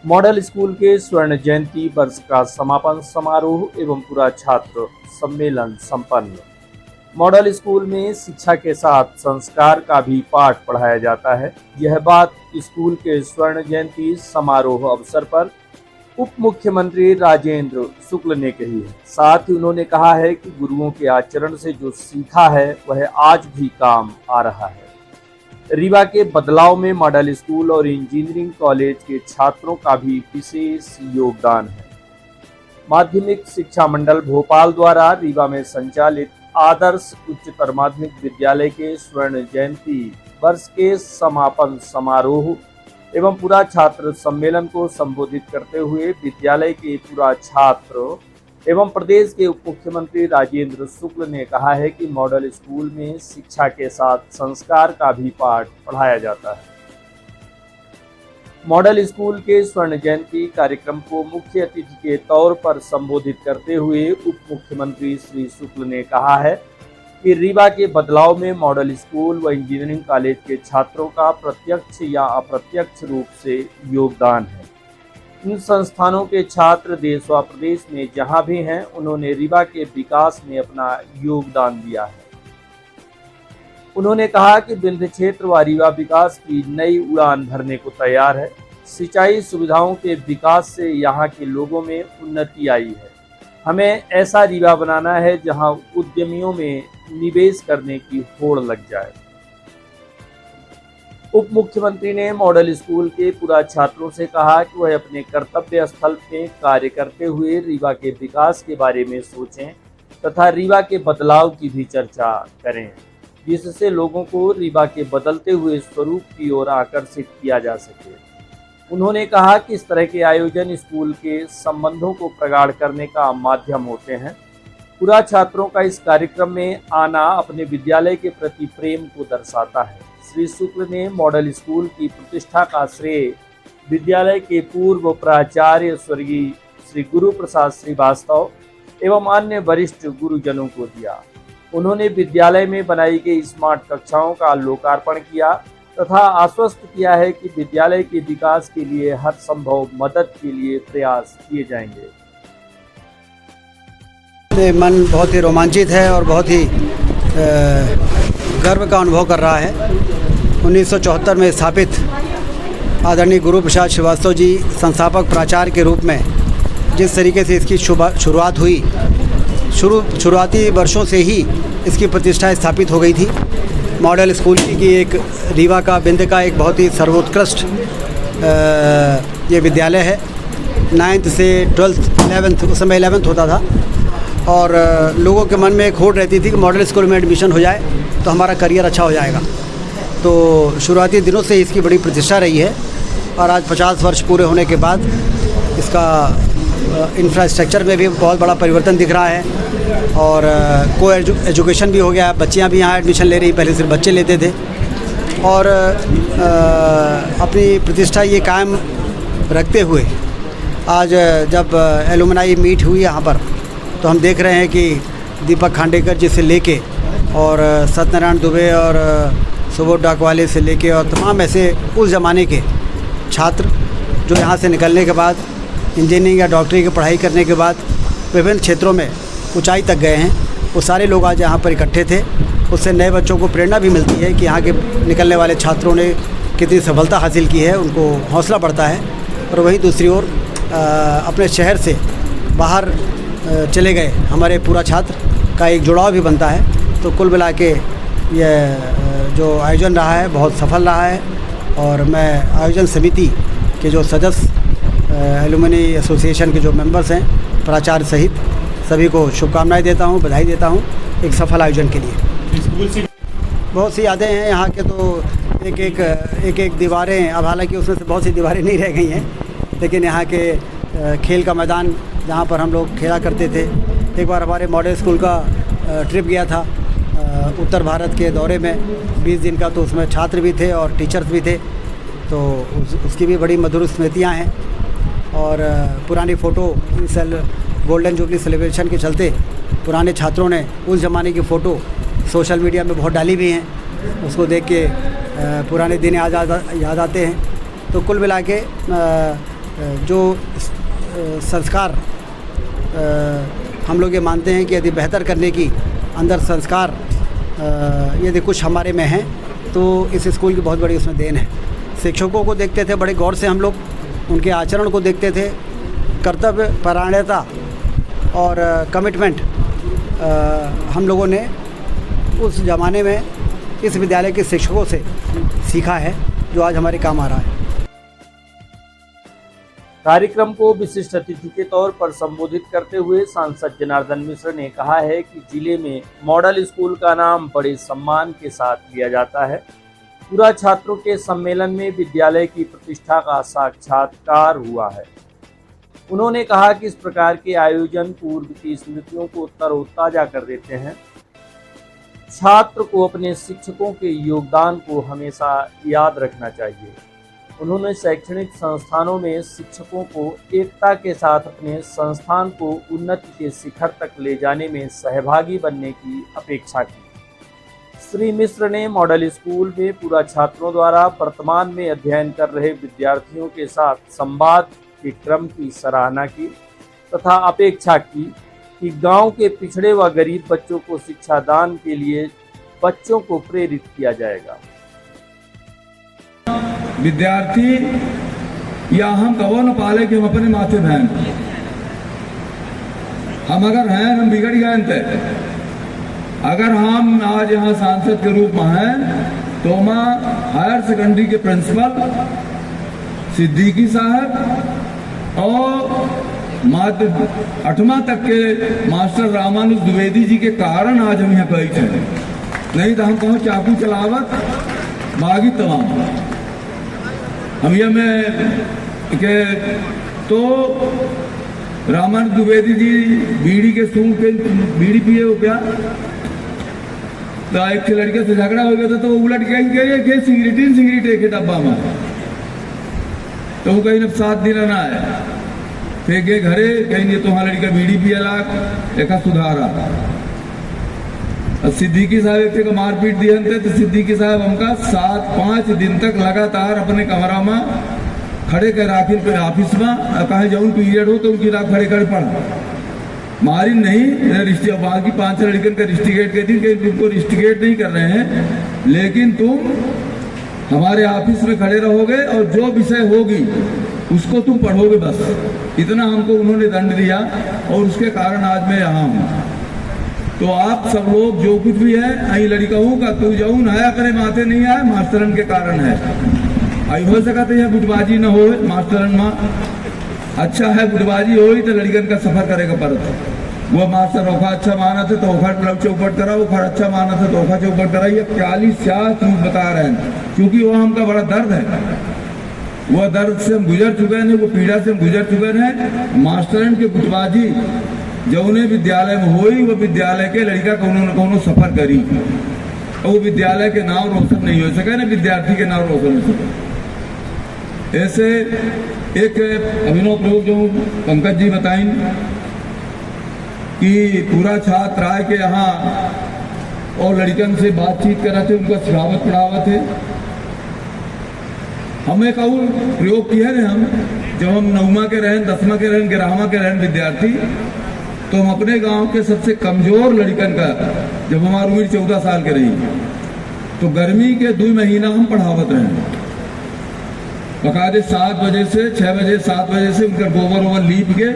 Model school के स्वर्ण जयंती वर्ष का समापन समारोह एवं पूरा छात्र सम्मेलन संपन्न। मॉडल स्कूल में शिक्षा के साथ संस्कार का भी पाठ पढ़ाया जाता है। यह बात स्कूल के स्वर्ण जयंती समारोह अवसर पर उप मुख्यमंत्री राजेंद्र शुक्ल ने कही है। साथ ही उन्होंने कहा है कि गुरुओं के आचरण से जो सीखा है वह आज भी काम आ रहा है। रीवा के बदलाव में मॉडल स्कूल और इंजीनियरिंग कॉलेज के छात्रों का भी विशेष योगदान है। माध्यमिक शिक्षा मंडल भोपाल द्वारा रीवा में संचालित आदर्श उच्चतर माध्यमिक विद्यालय के स्वर्ण जयंती वर्ष के समापन समारोह एवं पूरा छात्र सम्मेलन को संबोधित करते हुए विद्यालय के पूरा छात्र एवं प्रदेश के उप मुख्यमंत्री राजेंद्र शुक्ल ने कहा है कि मॉडल स्कूल में शिक्षा के साथ संस्कार का भी पाठ पढ़ाया जाता है। मॉडल स्कूल के स्वर्ण जयंती कार्यक्रम को मुख्य अतिथि के तौर पर संबोधित करते हुए उप मुख्यमंत्री श्री शुक्ल ने कहा है कि रीवा के बदलाव में मॉडल स्कूल व इंजीनियरिंग कॉलेज के छात्रों का प्रत्यक्ष या अप्रत्यक्ष रूप से योगदान है। इन संस्थानों के छात्र देश व प्रदेश में जहां भी हैं, उन्होंने रीवा के विकास में अपना योगदान दिया है। उन्होंने कहा कि विंध्य क्षेत्र व रीवा विकास की नई उड़ान भरने को तैयार है। सिंचाई सुविधाओं के विकास से यहाँ के लोगों में उन्नति आई है। हमें ऐसा रीवा बनाना है जहां उद्यमियों में निवेश करने की होड़ लग जाए। उप मुख्यमंत्री ने मॉडल स्कूल के पूरा छात्रों से कहा कि वह अपने कर्तव्य स्थल में कार्य करते हुए रीवा के विकास के बारे में सोचें तथा रीवा के बदलाव की भी चर्चा करें, जिससे लोगों को रीवा के बदलते हुए स्वरूप की ओर आकर्षित किया जा सके। उन्होंने कहा कि इस तरह के आयोजन स्कूल के संबंधों को प्रगाढ़ करने का माध्यम होते हैं। पूरा छात्रों का इस कार्यक्रम में आना अपने विद्यालय के प्रति प्रेम को दर्शाता है। श्री शुक्ल ने मॉडल स्कूल की प्रतिष्ठा का श्रेय विद्यालय के पूर्व प्राचार्य स्वर्गीय श्री गुरु प्रसाद श्रीवास्तव एवं अन्य वरिष्ठ गुरुजनों को दिया। उन्होंने विद्यालय में बनाई गई स्मार्ट कक्षाओं का लोकार्पण किया तथा आश्वस्त किया है कि विद्यालय के विकास के लिए हर संभव मदद के लिए प्रयास किए जाएंगे। मन बहुत ही रोमांचित है और बहुत ही गर्व का अनुभव कर रहा है। 1974 में स्थापित आदरणीय गुरु प्रसाद श्रीवास्तव जी संस्थापक प्राचार्य के रूप में जिस तरीके से इसकी शुरुआत हुई, शुरुआती वर्षों से ही इसकी प्रतिष्ठा स्थापित हो गई थी। मॉडल स्कूल की एक रीवा का विंध्य का एक बहुत ही सर्वोत्कृष्ट ये विद्यालय है। 9th से 12th 11th उस समय 11th होता था और लोगों के मन में एक होड़ रहती थी कि मॉडल स्कूल में एडमिशन हो जाए तो हमारा करियर अच्छा हो जाएगा। तो शुरुआती दिनों से इसकी बड़ी प्रतिष्ठा रही है और आज 50 वर्ष पूरे होने के बाद इसका इंफ्रास्ट्रक्चर में भी बहुत बड़ा परिवर्तन दिख रहा है और एजुकेशन भी हो गया। बच्चियां भी यहाँ एडमिशन ले रही, पहले सिर्फ बच्चे लेते थे और अपनी प्रतिष्ठा ये कायम रखते हुए आज जब एलुमनाई मीट हुई यहाँ पर तो हम देख रहे हैं कि दीपक खांडेकर जी से लेके और सत्यनारायण दुबे और सुबोध डाकवाले से लेके और तमाम ऐसे उस ज़माने के छात्र जो यहाँ से निकलने के बाद इंजीनियरिंग या डॉक्टरी की पढ़ाई करने के बाद विभिन्न क्षेत्रों में ऊंचाई तक गए हैं, वो सारे लोग आज यहाँ पर इकट्ठे थे। उससे नए बच्चों को प्रेरणा भी मिलती है कि यहाँ के निकलने वाले छात्रों ने कितनी सफलता हासिल की है, उनको हौसला बढ़ता है। और वहीं दूसरी ओर अपने शहर से बाहर चले गए हमारे पूरा छात्र का एक जुड़ाव भी बनता है। तो कुल मिला के यह जो आयोजन रहा है बहुत सफल रहा है और मैं आयोजन समिति के जो सदस्य एलुमनी एसोसिएशन के जो मेंबर्स हैं, प्राचार्य सहित सभी को शुभकामनाएं देता हूं, बधाई देता हूं एक सफल आयोजन के लिए। बहुत सी यादें हैं यहाँ के, तो एक एक दीवारें, अब हालांकि उसमें से बहुत सी दीवारें नहीं रह गई हैं, लेकिन यहाँ के खेल का मैदान जहाँ पर हम लोग खेला करते थे। एक बार हमारे मॉडल स्कूल का ट्रिप गया था उत्तर भारत के दौरे में 20 दिन का, तो उसमें छात्र भी थे और टीचर्स भी थे, तो उसकी भी बड़ी मधुर स्मृतियाँ हैं। और पुरानी फ़ोटो इस गोल्डन जुबली सेलिब्रेशन के चलते पुराने छात्रों ने उस ज़माने की फ़ोटो सोशल मीडिया में बहुत डाली भी हैं। उसको देख के पुराने दिन याद आते हैं। तो कुल मिला के जो संस्कार हम लोग ये मानते हैं कि यदि बेहतर करने की अंदर संस्कार यदि कुछ हमारे में हैं तो इस स्कूल की बहुत बड़ी उसमें देन है। शिक्षकों को देखते थे बड़े गौर से हम लोग, उनके आचरण को देखते थे, कर्तव्य परायणता और कमिटमेंट हम लोगों ने उस ज़माने में इस विद्यालय के शिक्षकों से सीखा है, जो आज हमारे काम आ रहा है। कार्यक्रम को विशिष्ट अतिथि के तौर पर संबोधित करते हुए सांसद जनार्दन मिश्र ने कहा है कि जिले में मॉडल स्कूल का नाम बड़े सम्मान के साथ लिया जाता है। पूरा छात्रों के सम्मेलन में विद्यालय की प्रतिष्ठा का साक्षात्कार हुआ है। उन्होंने कहा कि इस प्रकार के आयोजन पूर्व की स्मृतियों को तरोताजा कर देते हैं। छात्र को अपने शिक्षकों के योगदान को हमेशा याद रखना चाहिए। उन्होंने शैक्षणिक संस्थानों में शिक्षकों को एकता के साथ अपने संस्थान को उन्नति के शिखर तक ले जाने में सहभागी बनने की अपेक्षा की। श्री मिश्र ने मॉडल स्कूल में पूरा छात्रों द्वारा वर्तमान में अध्ययन कर रहे विद्यार्थियों के साथ संवाद के क्रम की सराहना की तथा अपेक्षा की कि गांव के पिछड़े व गरीब बच्चों को शिक्षा दान के लिए बच्चों को प्रेरित किया जाएगा। विद्यार्थी या हम कहो न पाले कि हम अपने माथे बहन, हम अगर हैं हम बिगड़ गए थे। अगर हम आज यहाँ सांसद के रूप में हैं तो मैं हायर सेकेंडरी के प्रिंसिपल सिद्दीकी साहब और माध्य 8वां तक के मास्टर रामानुज द्विवेदी जी के कारण आज हम यहाँ गए थे, नहीं तो हम कहो चाकू चलावत बागी तमाम हम ये में के तो रामानुज द्विवेदी जी बीड़ी के सूंघ के बीड़ी पिए हो क्या, तो एक लड़के से झगड़ा हो गया था तो वो उलट गई सिगरेट एक डब्बा में, तो वो कहीं 7 दिन ना है फिर गए घरे कहीं तुम्हारा लड़का बीड़ी पिया लाख एक सुधारा। सिद्दीकी साहब एक को मारपीट दिए थे तो सिद्दीकी साहब हमका 7-5 दिन तक लगातार अपने कमरा में खड़े कर राखिल पे ऑफिस में कहे जौन पीरियड हो तो उनकी रात खड़े खड़े पढ़ा मारी नहीं बाकी 5 लड़कन का रिस्टिगेट कहती कि तुमको रिस्टिगेट नहीं कर रहे हैं, लेकिन तुम हमारे ऑफिस में खड़े रहोगे और जो विषय होगी उसको तुम पढ़ोगे, बस इतना हमको उन्होंने दंड दिया और उसके कारण आज मैं यहाँ हूँ। तो आप सब लोग जो कुछ भी है आई लड़काऊ का तू जाऊन है अपने माथे नहीं आए मास्टरन के कारण है। आई हो सका तो यह गुटबाजी न हो मास्टरन में अच्छा है गुटबाजी हो तो लड़कन का सफर करेगा परत। वो मास्टर ओखा अच्छा माना था तो ओखा चौपट करा, ओखा अच्छा माना था तो ओखा चौपट करा। ये 40 रूप बता रहे हैं क्योंकि वो हमका बड़ा दर्द है, वो दर्द से हम गुजर चुके हैं, वो पीड़ा से हम गुजर चुके हैं। मास्टरन के गुटबाजी जो उन्हें विद्यालय में हुई वो विद्यालय के लड़का कोनो सफर करी और वो विद्यालय के नाम रोशन नहीं हो सके ना विद्यार्थी के नाम रोशन हो सके। ऐसे एक अभिनव प्रयोग जो पंकज जी बताएं कि पूरा छात्र आए के यहाँ और लड़कन से बातचीत करा थे, उनका सिखावत पढ़ावा थे। हम एक और प्रयोग किया है हम जब हम 9वां के रहें 10वां के रहें 11वां के रहें विद्यार्थी, तो हम अपने गांव के सबसे कमजोर लड़कन का जब हमारी उम्र 14 साल के रही तो गर्मी के 2 महीना हम पढ़ावत रहे बकायदे 7 बजे से 6 बजे 7 बजे से उनका गोबर वोबर लीप के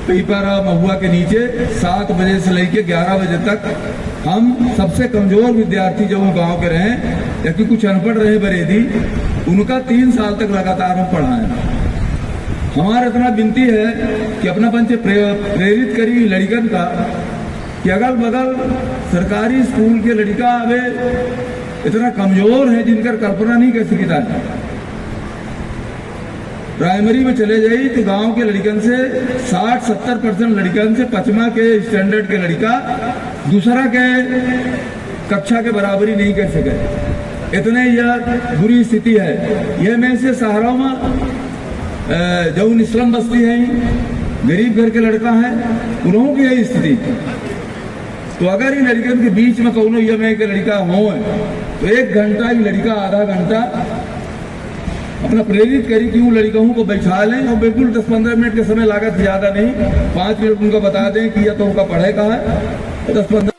पीपर महुआ के नीचे 7 बजे से लेके 11 बजे तक हम सबसे कमजोर विद्यार्थी जो गांव के रहे या कि कुछ अनपढ़ रहे बरेदी उनका 3 साल तक लगातार हम पढ़ाएं। हमारा इतना विनती है कि अपना पंच प्रेरित करी लड़कन का कि अगल बगल सरकारी स्कूल के लड़का अबे इतना कमजोर है जिनका कल्पना नहीं कर सकता है। प्राइमरी में चले जाई तो गांव के लड़कन से 60-70% लड़कन से 5वां के स्टैंडर्ड के लड़का दूसरा के कक्षा के बराबरी नहीं कर सके। इतने यह बुरी स्थिति है। यह में से सहारा में जो इस्लाम बस्ती है गरीब घर के लड़का है उन्होंने की यही स्थिति। तो अगर इन लड़कन के बीच में कौनो ये में के लड़का हो तो 1 घंटा ही लड़का आधा घंटा अपना प्रेरित करी कि उन लड़कों को बैठा लें और बिल्कुल 10-15 मिनट के समय लागत ज़्यादा नहीं, 5 मिनट उनका बता दें कि या तो उनका पढ़े का है 10-15।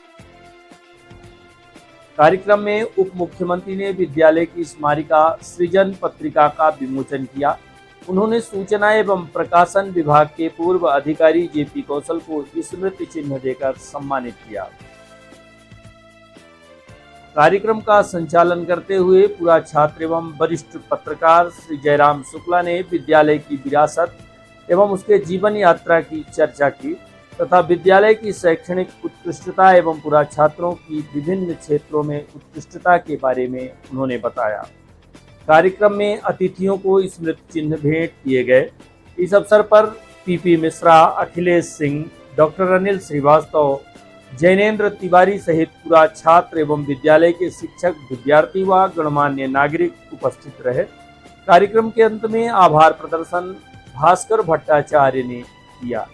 कार्यक्रम में उप मुख्यमंत्री ने विद्यालय की स्मारिका सृजन पत्रिका का विमोचन किया। उन्होंने सूचना एवं प्रकाशन विभाग के पूर्व अधिकारी जेपी कौशल को स्मृति चिन्ह देकर सम्मानित किया। कार्यक्रम का संचालन करते हुए पूरा छात्र एवं वरिष्ठ पत्रकार श्री जयराम शुक्ला ने विद्यालय की विरासत एवं उसके जीवन यात्रा की चर्चा की तथा विद्यालय की शैक्षणिक उत्कृष्टता एवं पूरा छात्रों की विभिन्न क्षेत्रों में उत्कृष्टता के बारे में उन्होंने बताया। कार्यक्रम में अतिथियों को स्मृति चिन्ह भेंट किए गए। इस अवसर पर पीपी मिश्रा, अखिलेश सिंह, डॉक्टर अनिल श्रीवास्तव, जैनेन्द्र तिवारी सहित पूरा छात्र एवं विद्यालय के शिक्षक, विद्यार्थी व गणमान्य नागरिक उपस्थित रहे। कार्यक्रम के अंत में आभार प्रदर्शन भास्कर भट्टाचार्य ने किया।